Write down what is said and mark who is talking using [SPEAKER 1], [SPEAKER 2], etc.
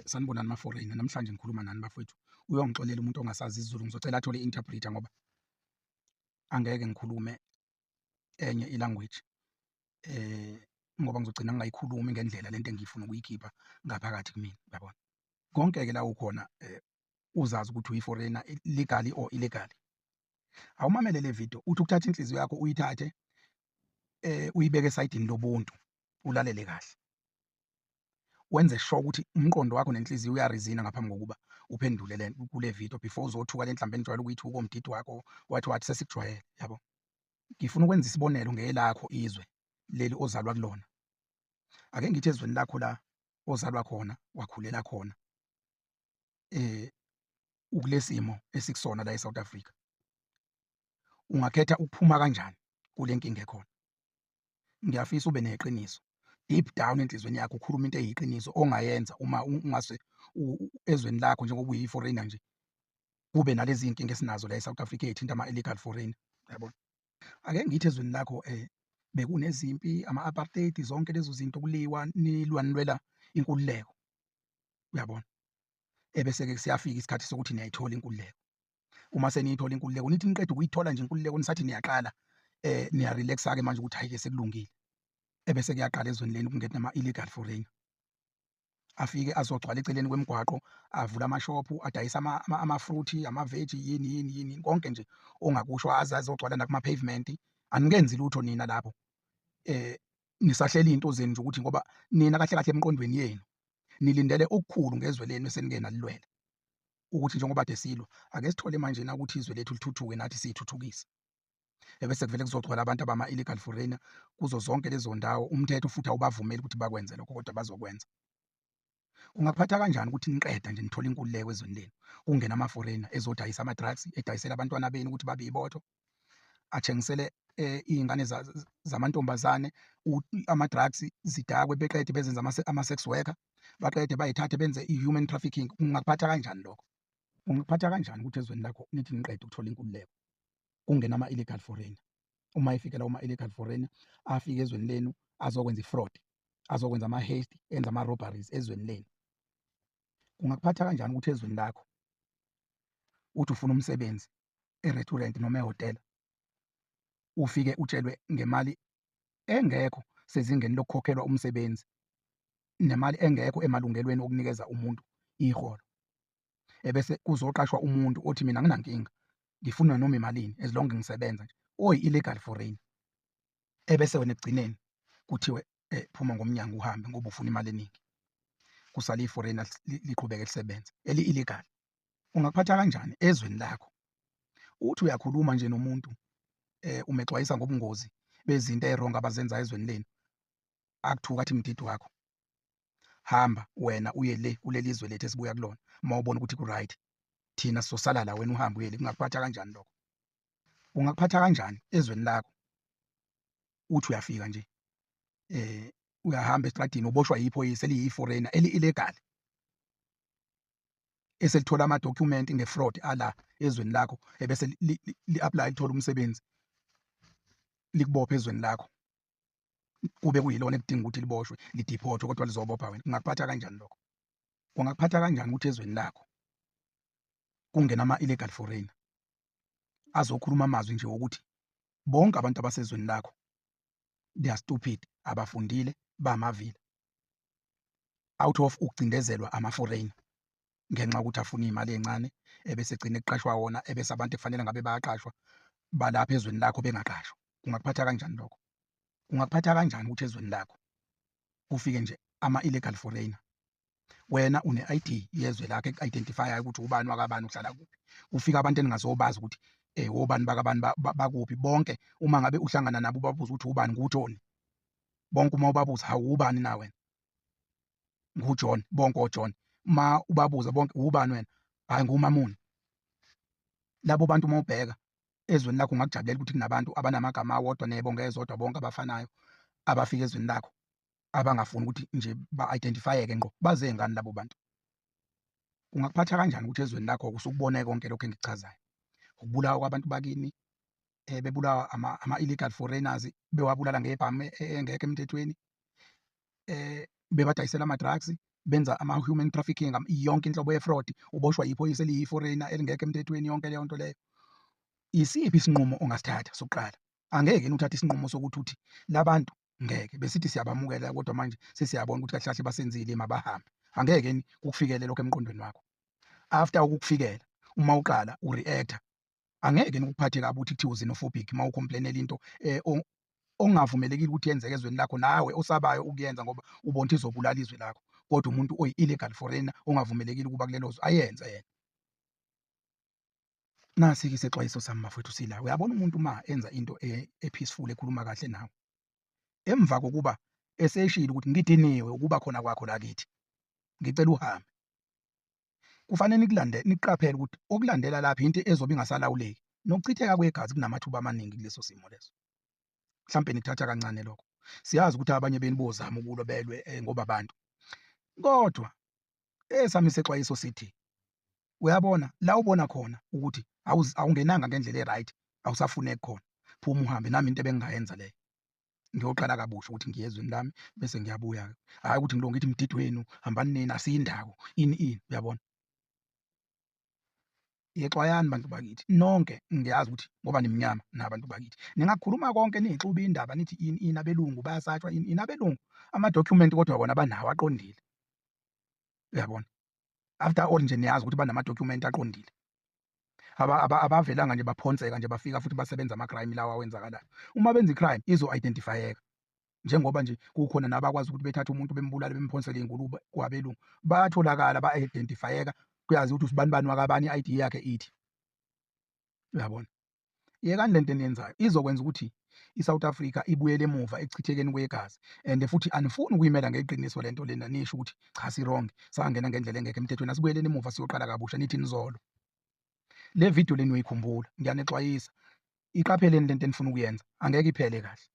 [SPEAKER 1] Sanibonani ma-foreigner, namhlanje ngikhuluma nani bafowethu. Uyongixolela umuntu ongasazi isiZulu, ngizocela athole i-interpreter ngoba angeke ngikhulume enye i-language. Ngoba ngizogcina ngingayikhulumi ngendlela lento engifuna ukuyikhipha ngaphakathi kumina, uyabona? Konke-ke la ukhona uzazi ukuthi uyi-foreigner legally or illegally. Awumamele le video, uthi ukuthatha inhliziyo yakho uyithathe uyibeke esayidini lobuntu, ulalele kahle. Wenze sure ukuthi umqondo wakho nenhliziyo uyarizina ngaphambi kokuba uphendule kule video before uzothuka le nhlambe enijwayele ukuyithuka omdidi wakho wathi sesikujwayele, yabo. Ngifuna ukwenza isibonelo ngelakho izwe leli ozalwa kulona. Ake ngithi ezweni lakho la ozalwa khona, wakhulela khona, ukulesimo esikusona la eSouth Africa. Ungakhetha ukuphuma kanjani kule nkinga ekhona? Ngiyafisa ube neqiniso deep down enhlizweni yakho, ukhuluma into eyiqiniso ongayenza uma ungase ezweni lakho njengoba uyi-foreigner nje, kube nalezi inkinga esinazo la eSouth Africa ey'thinta ama-illegal foreigner, yabona? Ake ngithi ezweni lakho bekunezimpi, ama-apartheid, zonke lezo zinto, kuliwa, nilwa inkululeko, uyabona? Ebese-ke siyafika isikhathi sokuthi niyayithola inkululeko. Uma seniyithola inkululeko, nithi niqeda ukuyithola nje inkululeko, nisathi niyaqala niya-relax-ke manje ukuthi hhayi-ke sekulungile. Ebese kuyaqala ezweni leni ukungena ama-illegal foreigner. Afike azogcwala eceleni kwemigwaqo, avule amashophu, adayisa ama-fruit, ama-veggie, yini konke nje ongakusho, aze azogcwala nakuma-pavement. Anikenzi lutho nina lapho. Nisahlela iy'nto zenu nje ukuthi ngoba nina kahle kahle emqondweni yenu nilindele okukhulu ngezwe lenu esenike nalilwela, ukuthi njengoba kade silwa ake sithole manje na ukuthi izwe lethu lithuthuke nathi siy'thuthukise. Ebese kuvele kuzogcwala abantu abama-illegal foreigner kuzo zonke lezo ndawo. Umthetho futhi awubavumeli ukuthi bakwenze lokho, kodwa bazokwenza. Kungakuphatha kanjani ukuthi niqeda nje nithola inkululeko ezweni lenu, kungena ama-foreigner ezodayisa ama-drugs, edayisela abantwana benu ukuthi babe yibotho, athengisele iy'ngane zamantombazane ama-drugs, zidakwe, beqede bezenze ama-sex worker, baqede bayithathe benze i-human trafficking. Kungakuphatha kanjani lokho? Kungakuphatha kanjani ukuthi ezweni lakho nithi niqeda ukuthola inkululeko kungena ama-illegal foreigner? Uma efike lawo ma-illegal foreigner afike ezweni lenu azokwenza i-fraud, azokwenza ama-heist, enze ama-robberies ezweni lenu. Kungakuphatha kanjani ukuthi ezweni lakho uthi ufuna umsebenzi e-restaurant noma ehhotela, ufike utshelwe ngemali engekho sezingeni lokukhokhelwa umsebenzi, nemali engekho emalungelweni okunikeza umuntu iholo. Ebese kuzoqashwa umuntu othi mina anginankinga, ngifuna noma imalini as long ngisebenza nje, oyi-illegal foreigner. Ebese wena ekugcineni kuthiwe phuma ngomnyango uhambe ngoba ufuna imali eningi, kusale i-foreigner liqhubeke lisebenze eli-illegal. Ungakuphatha kanjani ezweni lakho? Uthi uyakhuluma nje nomuntu umexwayisa ngobungozi bezinto ey'rongi abazenzayo ezweni lenu, akuthuka athi mdidi wakho, hamba wena uye le kuleli zwe lethu esibuya kulona. Uma ubona ukuthi ku-right, thina sizosala la, wena uhambe uye le. Kungakuphatha kanjani lokho? Kungakuphatha kanjani ezweni lakho uthi uyafika nje uyahamba estradini, uboshwa yiphoyisa eliyi-foreigner eli-illegal, eselithola amadokhumenti nge-fraud ala ezweni lakho, ebese li-apply-a lithola umsebenzi, likubophe ezweni lakho, kube kuyilona elidinga ukuthi liboshwe, lidiphothwe, kodwa lizobopha wena. Kungakuphatha kanjani lokho? Kungakuphatha kanjani ukuthi ezweni lakho kungena ama-illegal foreigner azokhuluma amazwi nje wokuthi bonke abantu abasezweni lakho they are stupid, abafundile, bamavila, out of ukucindezelwa ama-foreigner ngenxa yokuthi afuna iy'mali ey'ncane, ebese egcine kuqashwa wona, ebese abantu ekufanele ngabe bayaqashwa balapha ezweni lakho bengaqashwa. Kungakuphatha kanjani lokho? Kungakuphatha kanjani ukuthi ezweni lakho kufike nje ama-illegal foreigner, wena une-ID yezwe lakho eku-identify-ayo ukuthi ubani wakabani, uhlala kuphi. Kufika abantu eningazobazi ukuthi obani bakabani bakuphi. Bonke uma ngabe uhlangana nabo ubabuza ukuthi ubani, nguJohn. Bonke uma ubabuza, hawu ubani na wena? NguJohn, bonke oJohn. Uma ubabuza bonke, ubani wena? Hhayi, nguMamoni. Labo bantu uma ubheka ezweni lakho ungakujabulela ukuthi kunabantu abanamagama awodwa nebonge ezodwa bonke abafanayo abafika ezweni lakho abangafuni ukuthi nje ba-identify-eke ngqo. Baze ngani labo bantu? Kungakuphatha kanjani ukuthi ezweni lakho usukubone konke lokho engikuchazayo? Ukubulawa kwabantu bakini, bebulawa ama-illegal foreigners, bewabulala ngebhamu engekho emthethweni, bebadayisela ama-drugs, benza ama-human trafficking, yonke inhlobo ye-fraud, uboshwa yiphoyisa eliyi-foreigner elingekho emthethweni, yonke leyo nto leyo. Isiphi isinqumo ongasithatha sokuqala? Angeke yini uthathe isinqumo sokuthi uthi labantu ngeke besithi siyabamukela kodwa manje sesiyabona ukuthi kahle kahle basenzile mabahambe. Angeke yini kukufikele lokho emqondweni wakho? After ukukufikela, uma uqala ureactor, angeke yini ukuphathe kabi ukuthi kuthiwa u-xenophobic uma ucomplain-ela into ongavumelekile ukuthi yenzeke ezweni lakho, nawe osabayo ukuyenza ngoba ubona ukuthi izobulala izwe lakho, kodwa umuntu oyi-illegal foreigner ongavumelekile ukuba kulelo zwe ayenze yena. Nasi-ke isexwayiso sami mafowethu Sila, uyabona umuntu uma enza into e-peaceful ekhuluma kahle nawe, emva kokuba eseshilo ukuthi ngidiniwe ukuba khona kwakho lakithi, ngicela uhambe, kufanele nikuqaphele ukuthi okulandela lapha into ezobe ingasalawuleki, nokuchitheka kwegazi kunamathuba amaningi kuleso simo leso. Mhlampe nikuthatha kancane lokho. Siyazi ukuthi abanye benu bozama ukulwa belwe ngoba abantu, kodwa esami isexwayiso sithi, uyabona la ubona khona ukuthi awungenanga ngendlela e-right, awusafuneki khona, phuma uhambe. Nami into ebengingayenza leyo, ngiyoqala kabusha ukuthi ngiye ezweni lami bese ngiyabuya-ke, hhayi ukuthi ngiloko ngithi mdidweni hambani nina asiyindawo ini, uyabona? Yexwayani bantu bakithi, nonke ngiyazi ukuthi ngoba nimnyama nabantu bakithi, ningakhuluma konke niyixube indaba nithi ini, abelungu bayasatshwa ini, abelungu amadokhumenti kodwa bona banawo aqondile, uyabona? After all nje niyazi ukuthi banamadokhumenti aqondile. Abavelanga nje baphonseka nje bafika futhi basebenza ama-crime lawa awenzakalayo. Uma benza i-crime izo-identify-eka, njengoba nje kukhona nabakwazi ukuthi bethathe umuntu bembulale bemphonsele iy'ngulube kwabelungu, bayatholakala ba-identify-eka, kuyaziwa ukuthi usibani bani wakabani, i-ID yakhe ithi, uyabona? Yekani lento eniyenzayo, izokwenza ukuthi i-South Africa ibuyele emuva ekuchithekeni kwegazi, and futhi anifuni ukuyimela ngeqiniso lento lena, nisho ukuthi cha si-wrong, sangena ngendlela engekho emthethweni, asibuyeleni emuva siyoqala kabusha, nithi nizolo. Le video le niyoyikhumbula, ngiyanixwayisa, iqapheleni lento enifuna ukuyenza, angeke iphele kahle.